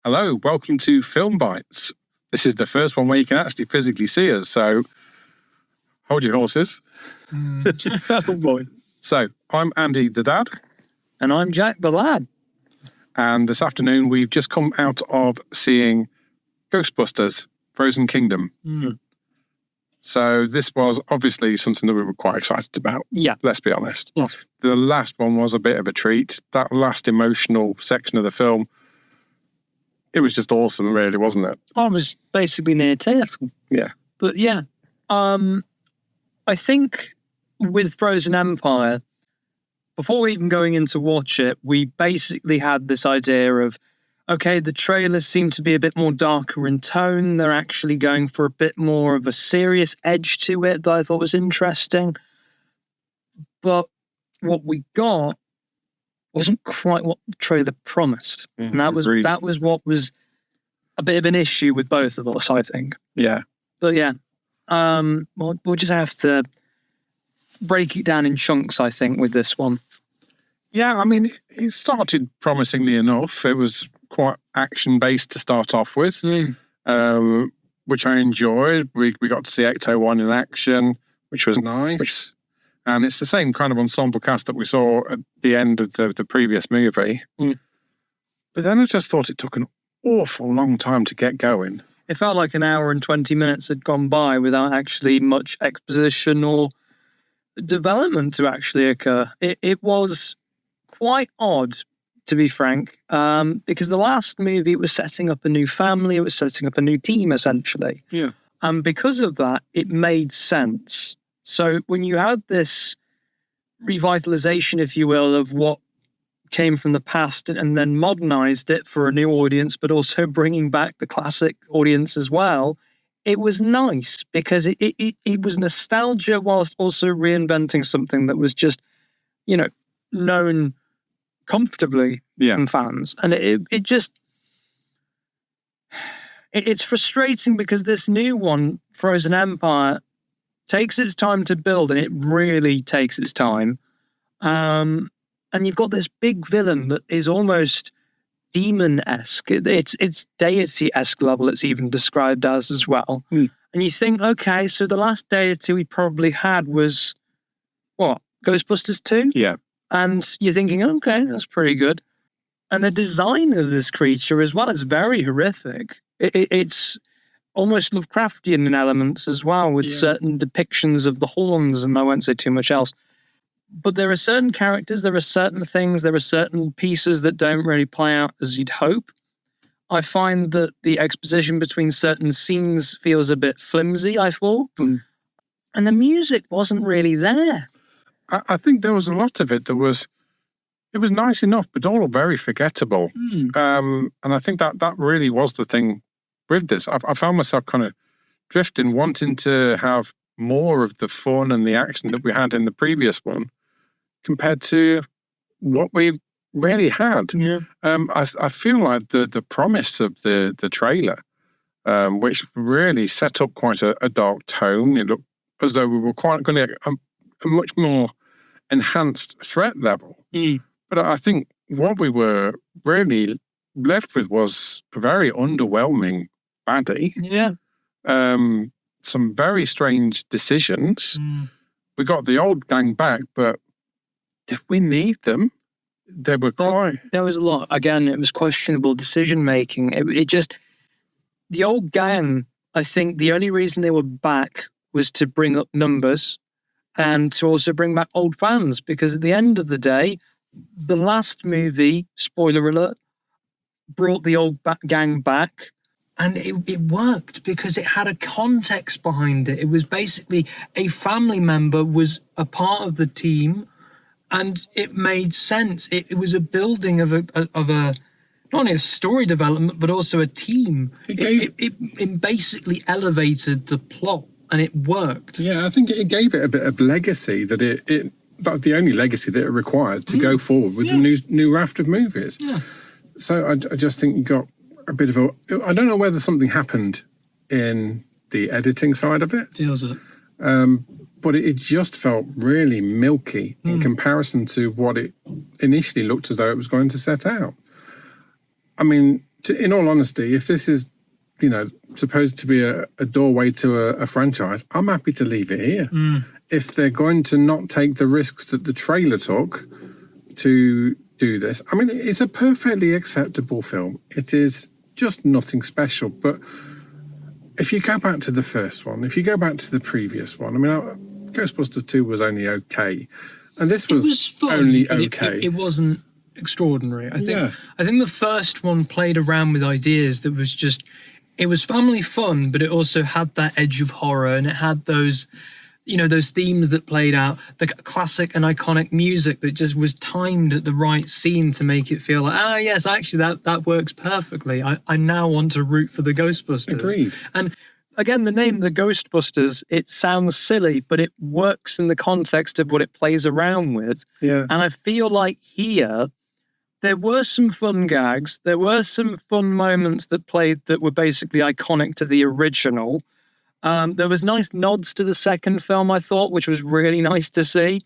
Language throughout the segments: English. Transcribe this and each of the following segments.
Hello, welcome to Film Bites. This is the first one where you can actually physically see us, so hold your horses. That's one boy. So, I'm Andy the dad. And I'm Jack the lad. And this afternoon we've just come out of seeing Ghostbusters Frozen Kingdom. So this was obviously something that we were quite excited about. Yeah. Let's be honest. Yeah. The last one was a bit of a treat. That last emotional section of the film, it was just awesome, really, wasn't it? I was basically near tearful. Yeah. But yeah, I think with Frozen Empire, before even going in to watch it, we basically had this idea of, okay, the trailers seem to be a bit more darker in tone. They're actually going for a bit more of a serious edge to it that I thought was interesting. But what we got wasn't quite what the trailer promised. And that was what was a bit of an issue with both of us, I think. Yeah. But yeah, we'll just have to break it down in chunks, I think, with this one. Yeah, I mean, it started promisingly enough. It was quite action-based to start off with, which I enjoyed. We got to see Ecto-1 in action, which was nice. And it's the same kind of ensemble cast that we saw at the end of the previous movie. But then I just thought it took an awful long time to get going. It felt like an hour and 20 minutes had gone by without actually much exposition or development to actually occur. It was quite odd, to be frank, because the last movie was setting up a new family, it was setting up a new team, essentially. Yeah. And because of that, it made sense. So when you had this revitalization, if you will, of what came from the past and then modernized it for a new audience, but also bringing back the classic audience as well, it was nice because it was nostalgia whilst also reinventing something that was just, known comfortably from fans. And it's frustrating because this new one, Frozen Empire, takes its time to build, and it really takes its time. And you've got this big villain that is almost demon-esque. It's deity-esque level it's even described as well. And you think, okay, so the last deity we probably had was, what, Ghostbusters 2? Yeah. And you're thinking, okay, that's pretty good. And the design of this creature as well is very horrific. It's almost Lovecraftian in elements as well, with certain depictions of the horns, and I won't say too much else. But there are certain characters, there are certain things, there are certain pieces that don't really play out as you'd hope. I find that the exposition between certain scenes feels a bit flimsy, I thought. And the music wasn't really there. I think there was a lot of it that was, it was nice enough, but all very forgettable. And I think that really was the thing with this. I found myself kind of drifting, wanting to have more of the fun and the action that we had in the previous one compared to what we really had. I feel like the promise of the trailer, which really set up quite a dark tone. It looked as though we were quite going to get a much more enhanced threat level. But I think what we were really left with was a very underwhelming baddie. Some very strange decisions. We got the old gang back, but did we need them? They were quite... There was a lot. Again, it was questionable decision-making. The old gang, I think the only reason they were back was to bring up numbers and to also bring back old fans, because at the end of the day, the last movie, spoiler alert, brought the old gang back, and it worked because it had a context behind it. It was basically a family member was a part of the team, and it made sense. It was a building of a not only a story development, but also a team. It basically elevated the plot, and it worked. Yeah, I think it gave it a bit of legacy that that's the only legacy that it required to go forward with the new raft of movies. So I just think you got a bit of a... I don't know whether something happened in the editing side of it. Feels it. But it just felt really milky in comparison to what it initially looked as though it was going to set out. I mean, in all honesty, if this is, supposed to be a doorway to a franchise, I'm happy to leave it here. If they're going to not take the risks that the trailer took to do this, I mean, it's a perfectly acceptable film. It is just nothing special. But if you go back to the first one, if you go back to the previous one, I mean, Ghostbusters 2 was only okay. And this was fun, only but okay. It wasn't extraordinary. I think the first one played around with ideas that was just, it was family fun, but it also had that edge of horror, and it had those, those themes that played out, the classic and iconic music that just was timed at the right scene to make it feel like, yes, actually that works perfectly. I now want to root for the Ghostbusters. Agreed. And again, the name, the Ghostbusters, it sounds silly, but it works in the context of what it plays around with. Yeah. And I feel like here, there were some fun gags. There were some fun moments that played that were basically iconic to the original. There was nice nods to the second film, I thought, which was really nice to see.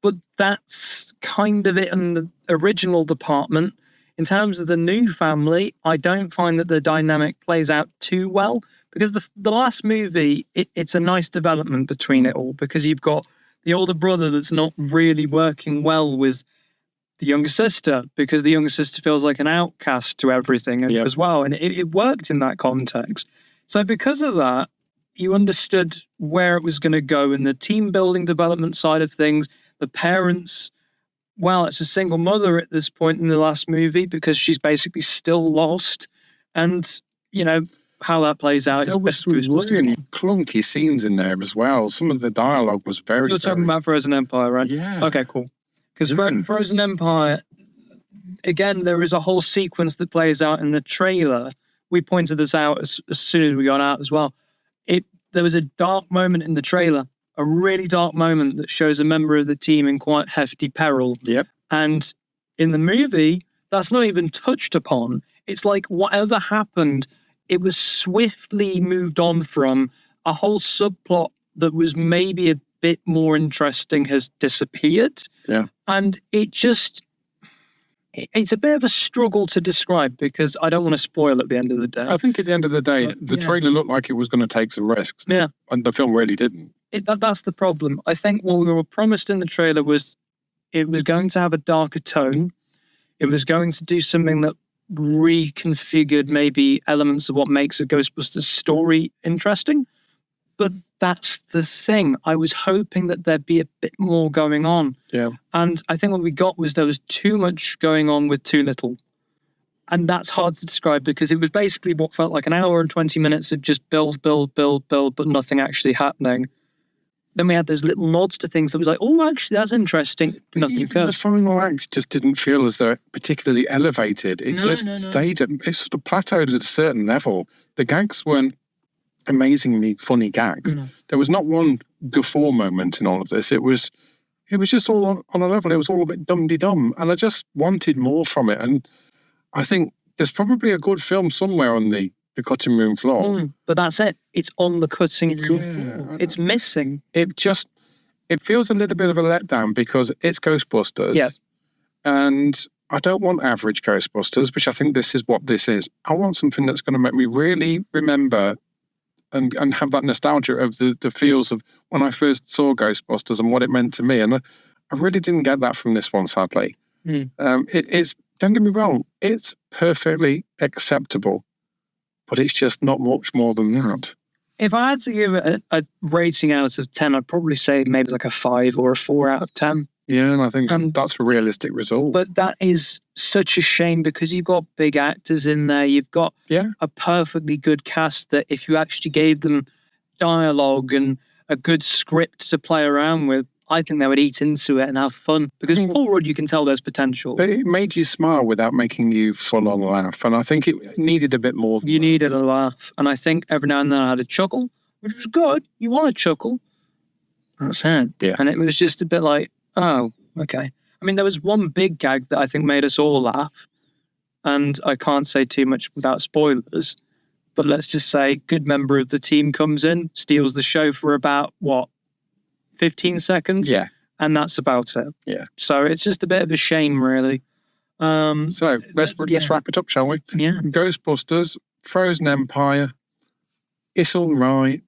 But that's kind of it in the original department. In terms of the new family, I don't find that the dynamic plays out too well, because the last movie, it's a nice development between it all, because you've got the older brother that's not really working well with the younger sister, because the younger sister feels like an outcast to everything as well. And it worked in that context. So because of that, you understood where it was going to go in the team building development side of things. The parents, well, it's a single mother at this point in the last movie because she's basically still lost. And, how that plays out. There was some really clunky scenes in there as well. Some of the dialogue was very... You're talking about Frozen Empire, right? Yeah. Okay, cool. Because Frozen Empire, again, there is a whole sequence that plays out in the trailer. We pointed this out as soon as we got out as well. There was a dark moment in the trailer, a really dark moment that shows a member of the team in quite hefty peril. Yep. And in the movie, that's not even touched upon. It's like whatever happened, it was swiftly moved on from. A whole subplot that was maybe a bit more interesting has disappeared. Yeah. And it's a bit of a struggle to describe, because I don't want to spoil at the end of the day. I think at the end of the day, the trailer looked like it was going to take some risks. Yeah. And the film really didn't. That's the problem. I think what we were promised in the trailer was it was going to have a darker tone. It was going to do something that reconfigured maybe elements of what makes a Ghostbusters story interesting. But that's the thing. I was hoping that there'd be a bit more going on. Yeah. And I think what we got was there was too much going on with too little. And that's hard to describe, because it was basically what felt like an hour and 20 minutes of just build, but nothing actually happening. Then we had those little nods to things that was like, oh, actually, that's interesting. Nothing occurred. The final act just didn't feel as though it particularly elevated. It stayed at, it sort of plateaued at a certain level. The gags weren't amazingly funny gags. There was not one guffaw moment in all of this. It was just all on a level. It was all a bit dum-de-dum. And I just wanted more from it. And I think there's probably a good film somewhere on the cutting room floor. But that's it. It's on the cutting room floor. It's missing. It feels a little bit of a letdown, because it's Ghostbusters. Yeah. And I don't want average Ghostbusters, which I think this is what this is. I want something that's going to make me really remember and have that nostalgia of the feels of when I first saw Ghostbusters and what it meant to me. And I really didn't get that from this one, sadly. It's, don't get me wrong, it's perfectly acceptable, but it's just not much more than that. If I had to give it a rating out of 10, I'd probably say maybe like a 5 or a 4 out of 10. Yeah, and I think that's a realistic result. But that is such a shame, because you've got big actors in there. You've got a perfectly good cast that if you actually gave them dialogue and a good script to play around with, I think they would eat into it and have fun. Because Paul Rudd, you can tell there's potential. But it made you smile without making you full on laugh. And I think it needed a bit more. You needed a laugh. And I think every now and then I had a chuckle, which was good. You want a chuckle. That's it. Yeah. And it was just a bit like, oh, okay. I mean, there was one big gag that I think made us all laugh. And I can't say too much without spoilers. But let's just say, good member of the team comes in, steals the show for about, 15 seconds? Yeah. And that's about it. Yeah. So it's just a bit of a shame, really. So let's wrap it up, shall we? Yeah. Ghostbusters, Frozen Empire. It's all right,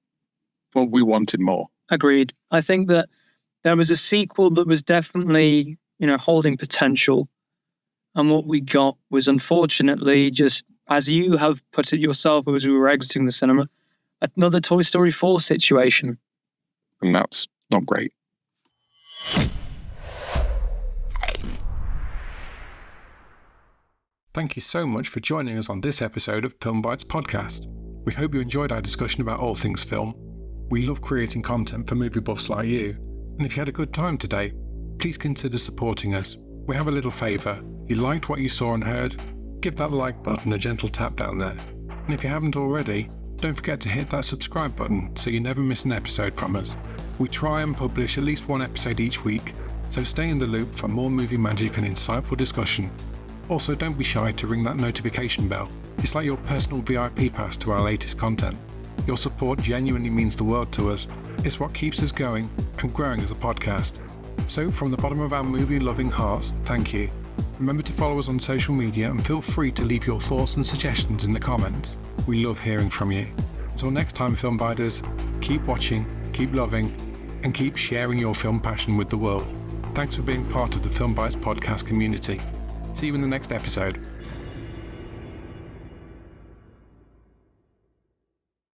but we wanted more. Agreed. I think that there was a sequel that was definitely, holding potential. And what we got was, unfortunately, just as you have put it yourself as we were exiting the cinema, another Toy Story 4 situation. And that's not great. Thank you so much for joining us on this episode of Film Bites Podcast. We hope you enjoyed our discussion about all things film. We love creating content for movie buffs like you, and if you had a good time today, please consider supporting us. We have a little favour. If you liked what you saw and heard, give that like button a gentle tap down there. And if you haven't already, don't forget to hit that subscribe button so you never miss an episode from us. We try and publish at least one episode each week, so stay in the loop for more movie magic and insightful discussion. Also, don't be shy to ring that notification bell. It's like your personal VIP pass to our latest content. Your support genuinely means the world to us. It's what keeps us going and growing as a podcast. So, from the bottom of our movie-loving hearts, thank you. Remember to follow us on social media and feel free to leave your thoughts and suggestions in the comments. We love hearing from you. Until next time, Film Biters, keep watching, keep loving, and keep sharing your film passion with the world. Thanks for being part of the Film Bites podcast community. See you in the next episode.